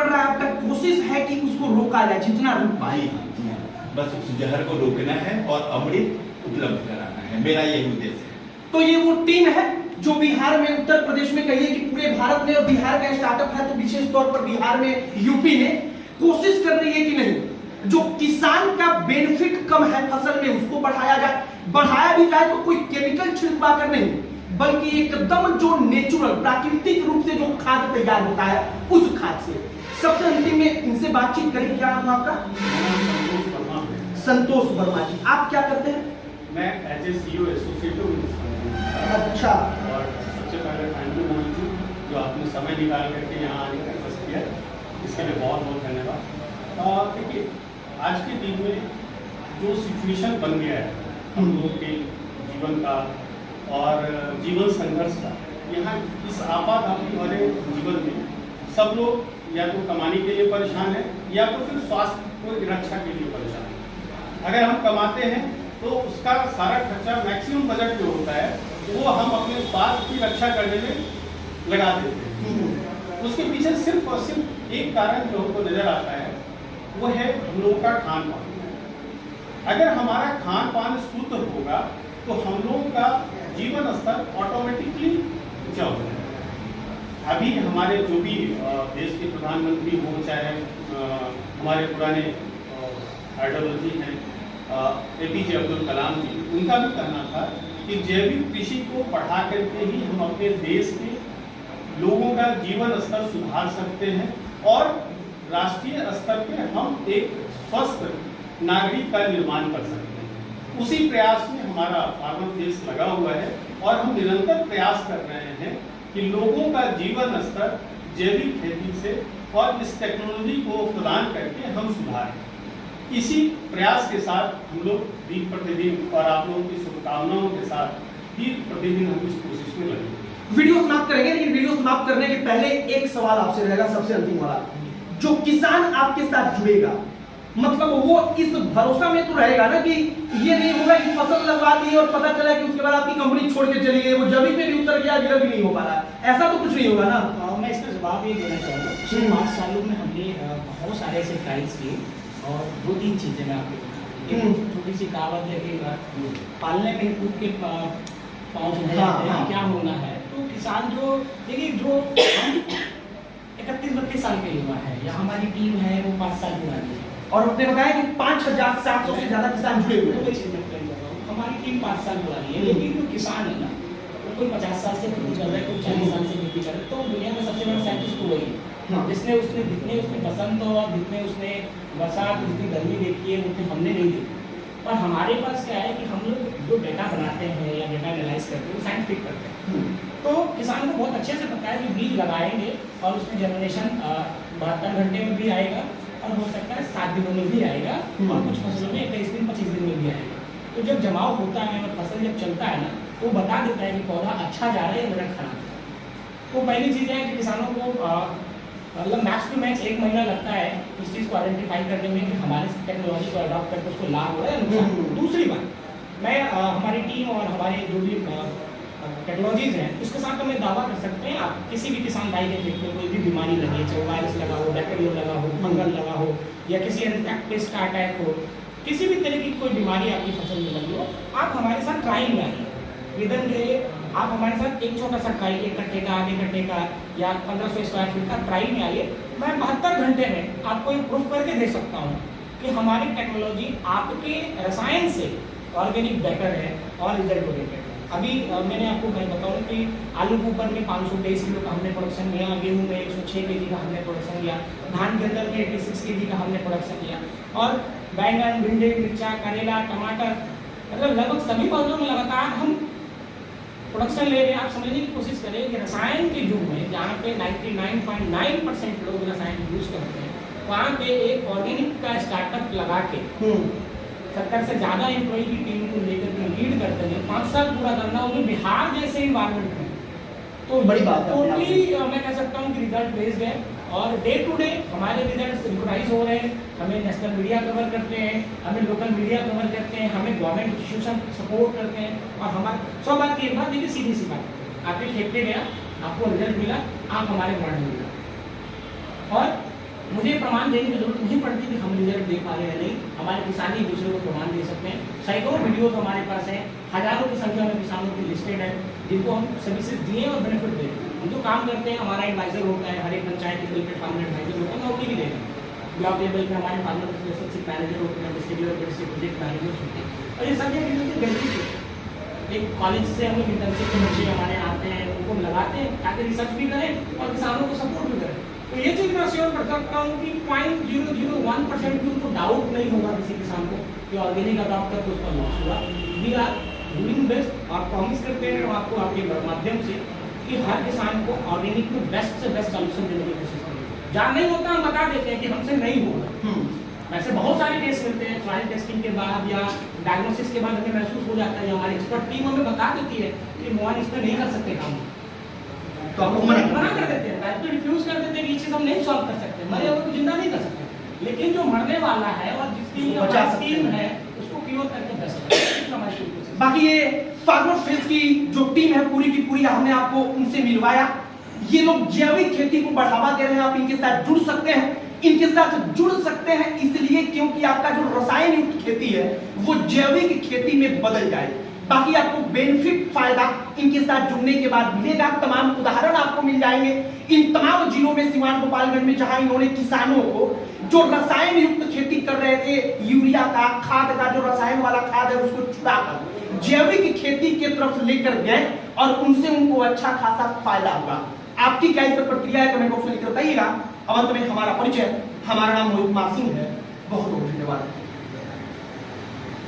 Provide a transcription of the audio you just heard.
पड़ रहा है, अब तक कोशिश है कि उसको रोका जाए जितना रोक पाए। बस उस जहर को रोकना है और अमृत उपलब्ध कराना है, मेरा यही उद्देश्य है। तो ये वो टीम है जो बिहार में, उत्तर प्रदेश में कहिए कि पूरे भारत में, और बिहार का स्टार्टअप है तो विशेष तौर पर बिहार में, यूपी ने कोशिश कर रही है कि नहीं, जो किसान का बेनिफिट कम है फसल में उसको बढ़ाया जाए, बढ़ाया भी जाए तो कोई केमिकल छिड़कवा कर नहीं, बल्कि एकदम जो नेचुरल प्राकृतिक रूप से जो खाद तैयार होता है उस खाद से। सबसे अंतिम में इनसे बातचीत करें। क्या नाम आपका? संतोष वर्मा जी, आप क्या करते हैं? मैं एज ए सीईओ एसोसिएट। अच्छा। और सबसे पहले थैंक यू मोहित जी, जो आपने समय निकाल करके यहाँ आने का प्रयास किया, इसके लिए बहुत बहुत धन्यवाद। देखिए, आज के दिन में जो सिचुएशन बन गया है हम लोग के जीवन का और जीवन संघर्ष का, यहाँ इस आपातकालीन वाले जीवन में सब लोग या तो कमाने के लिए परेशान है या तो फिर स्वास्थ्य को रक्षा के लिए परेशान है। अगर हम कमाते हैं तो उसका सारा खर्चा, मैक्सिमम बजट जो होता है वो हम अपने स्वास्थ्य की रक्षा करने में लगा देते हैं। उसके पीछे सिर्फ और सिर्फ एक कारण जो हमको नजर आता है, वो है हम लोगों का खान पान। अगर हमारा खान पान शुद्ध होगा तो हम लोगों का जीवन स्तर ऑटोमेटिकली ऊंचा हो जाएगा। अभी हमारे जो भी देश के प्रधानमंत्री हो, चाहे हमारे पुराने आइडियोलॉजी हैं APJ अब्दुल कलाम जी, उनका भी कहना था कि जैविक कृषि को बढ़ा करके ही हम अपने देश के लोगों का जीवन स्तर सुधार सकते हैं और राष्ट्रीय स्तर पे हम एक स्वस्थ नागरिक का निर्माण कर सकते हैं। उसी प्रयास में हमारा फार्मर देश लगा हुआ है और हम निरंतर प्रयास कर रहे हैं कि लोगों का जीवन स्तर जैविक खेती से और इस टेक्नोलॉजी को प्रदान करके हम सुधारें। इसी प्रयास के साथ हम लोग दिन प्रतिदिन और आप लोगों की शुभकामनाओं के साथ दिन प्रतिदिन हम इस कोशिश में लगे। वीडियो समाप्त करेंगे, लेकिन वीडियो समाप्त करने के पहले एक सवाल आपसे रहेगा, सबसे अंतिम वाला। जो किसान आपके साथ जुड़ेगा, मतलब वो इस भरोसा में तो रहेगा ना कि ये नहीं होगा कि फसल लगवा दी और पता चला कि उसके बाद आपकी कंपनी छोड़ के चली गई, वो जमीन पे भी उतर गया, गिर भी नहीं हो पा रहा है, ऐसा तो कुछ नहीं होगा ना? मैं इसका जवाब ये देना चाहूँगा। पिछले 5 सालों में हमने बहुत सारे ऐसे ट्रायल्स किए और 2-3 चीजें मैं आपको बताऊँ। छोटी सी कहावत है कि पालने में कूद के पाँव सुधर जाते हैं, क्या होना है। तो किसान जो, देखिए, जो 31-32 साल के युवा है या हमारी टीम है वो 5 साल पुरानी है, और आपने बताया कि 5700 से ज्यादा किसान जुड़े हुए हैं। हमारी टीम 5 साल पुरानी है, लेकिन जो किसान है ना, तो कोई 50 साल से खेती कर रहा है, कोई 40 साल से खेती कर रहा है। तो दुनिया में सबसे बड़ा साइंटिस्ट तो वही है, जितने उसने बसंत और जितने उसने बरसात, जितनी गर्मी देखी है उतनी हमने नहीं देखी। और हमारे पास क्या है कि हम लोग जो डेटा बनाते हैं या डेटा एनालाइज करते हैं वो साइंटिफिक करते हैं। तो किसान को बहुत अच्छे से पता है कि बीज लगाएंगे और उसमें जनरेशन 72 घंटे में भी आएगा और हो सकता है 7 दिनों में भी आएगा और कुछ फसलों में 21 दिन 25 दिन में भी आएगा। तो जब जमाव होता है और फसल जब चलता है ना, तो वो बता देता है कि पौधा अच्छा जा रहा है या मेरा खराब है। तो पहली चीज़ है कि किसानों को मतलब मैक्स टू मैक्स 1 महीना लगता है इस चीज़ को आइडेंटिफाई करने में कि हमारे टेक्नोलॉजी को अडॉप्ट करके उसको लाभ हो रहा है नुकसान। दूसरी बात, मैं हमारी टीम और हमारे जो भी टेक्नोलॉजीज हैं उसके साथ तो मैं दावा कर सकते हैं, आप किसी भी किसान भाई के खेत में कोई भी बीमारी लगी, चाहे वायरस लगा हो, बैक्टीरिया लगा हो, फंगल लगा हो या किसी पेस्ट का अटैक हो, किसी भी तरह की कोई बीमारी आपकी फसल में लगी हो, आप हमारे साथ ट्रायल में आइए। विदन डे आप हमारे साथ एक छोटा सा ट्रायल, 1 कट्टे का, आधे कट्टे का या 1500 स्क्वायर फीट का ट्रायल में आइए। मैं 72 घंटे में आपको ये प्रूफ करके दे सकता हूँ कि हमारी टेक्नोलॉजी आपके रसायन से ऑर्गेनिक बेटर है और रिजल्ट ओरिएंटेड है। अभी मैंने आपको मैं बताऊँ कि आलू के ऊपर में 523 किलो का हमने प्रोडक्शन किया, गेहूँ में 106 kg का हमने प्रोडक्शन किया, धान के अंदर में 86 kg का हमने प्रोडक्शन किया, और बैंगन, भिंडी, मिर्चा, करेला, टमाटर, मतलब लगभग सभी फसलों में लगातार हम प्रोडक्शन ले रहे हैं। आप समझने की कोशिश करें कि रसायन के युग में जहाँ पे 99.9% लोग रसायन यूज करते हैं, वहाँ पे एक ऑर्गेनिक का स्टार्टअप लगा के 70 से ज़्यादा एम्प्लॉई की टीम को लेकर के लीड करते हैं, 5 साल पूरा करना, वो बिहार जैसे इन्वायरमेंट में, तो बड़ी बात है। टोटली मैं कह सकता हूँ कि रिजल्ट बेस्ड है और डे टू डे हमारे रिजल्ट रिकॉग्नाइज हो रहे हैं। हमें नेशनल मीडिया कवर करते हैं, हमें लोकल मीडिया कवर करते हैं, हमें गवर्नमेंट इंस्टीट्यूशन सपोर्ट करते हैं, और हमारे 100 बात की एक बात देखिए, सीधी सी बात, आपके खेत पे गया, आपको रिजल्ट मिला, आप हमारे ब्रांड में मिला, और मुझे प्रमाण देने की जरूरत नहीं पड़ती कि हम रिजल्ट दे पा रहे हैं नहीं, हमारे किसान एक दूसरे को प्रमाण दे सकते हैं। सैकड़ों वीडियोस हमारे पास हैं, हजारों की संख्या में किसानों की लिस्टेड है जिनको हम सर्विसेज दिए और बेनिफिट दे रहे हैं। हम जो काम करते हैं, हमारा एडवाइजर होता है, हर एक पंचायत लेवल पे फार्मर एडवाइजर होता है, नौकरी भी देते हैं। ब्लॉक लेवल पे हमारे फार्मर रिलेशनशिप मैनेजर होते हैं, डिस्ट्रिक्ट लेवल पे डिस्ट्रिक्ट प्रोजेक्ट मैनेजर्स होते हैं। और ये सब ये बेनिफिट है। एक कॉलेज से हम लोग इंटर्नशिप के बच्चे हमारे आते हैं, उनको लगाते हैं ताकि रिसर्च भी करें और किसानों को सपोर्ट भी करें। तो ये चीज़ मैं श्योर कर सकता हूँ कि 0.001% भी उनको डाउट नहीं होगा किसी किसान को कि ऑर्गेनिक अडॉप्ट कर तो उसका लॉस हुआ। वी आर डूइंग बेस्ट और प्रॉमिस करते हैं आपको आपके माध्यम से कि हर किसान को ऑर्गेनिक में बेस्ट से बेस्ट सॉल्यूशन देने की कोशिश करेंगे। जहाँ नहीं होता हम बता देते हैं कि हमसे नहीं होगा। वैसे बहुत सारे केस मिलते हैं, सॉइल टेस्टिंग के बाद या डायग्नोसिस के बाद हमें महसूस हो जाता है, हमारी एक्सपर्ट टीम हमें बता देती है कि मोहन इसमें नहीं कर सकते काम, तो आप मना कर देते हैं, डायरेक्टली रिफ्यूज कर देते हैं कि ये चीज़ हम नहीं सॉल्व कर सकते, मरे हुए को जिंदा नहीं कर सकते। लेकिन जो मरने वाला है और जिसकी टीम है उसको क्योर करके बेस्ट। बाकी ये फार्मर फेज की जो टीम है पूरी की पूरी, हमने आपको उनसे मिलवाया। ये लोग जैविक खेती को बढ़ावा दे रहे हैं, आप इनके साथ जुड़ सकते हैं। इनके साथ जुड़ सकते हैं इसलिए क्योंकि आपका जो रसायन युक्त खेती है वो जैविक खेती में बदल जाए। बाकी आपको बेनिफिट फायदा इनके साथ जुड़ने के बाद मिलेगा। तमाम उदाहरण आपको मिल जाएंगे इन तमाम जिलों में, सीवान गोपालगंज में, जहां इन्होंने किसानों को जो रसायन युक्त खेती कर रहे थे, यूरिया का, खाद का, जो रसायन वाला खाद है उसको छुड़ाकर जैविक खेती के तरफ लेकर गए और उनसे उनको अच्छा खासा फायदा हुआ। आपकी क्या इस पर प्रतिक्रिया है, कमेंट बॉक्स में लिख कर बताइएगा। अब अंत में हमारा परिचय, हमारा नाम मोहित कुमार सिंह है। बहुत बहुत धन्यवाद।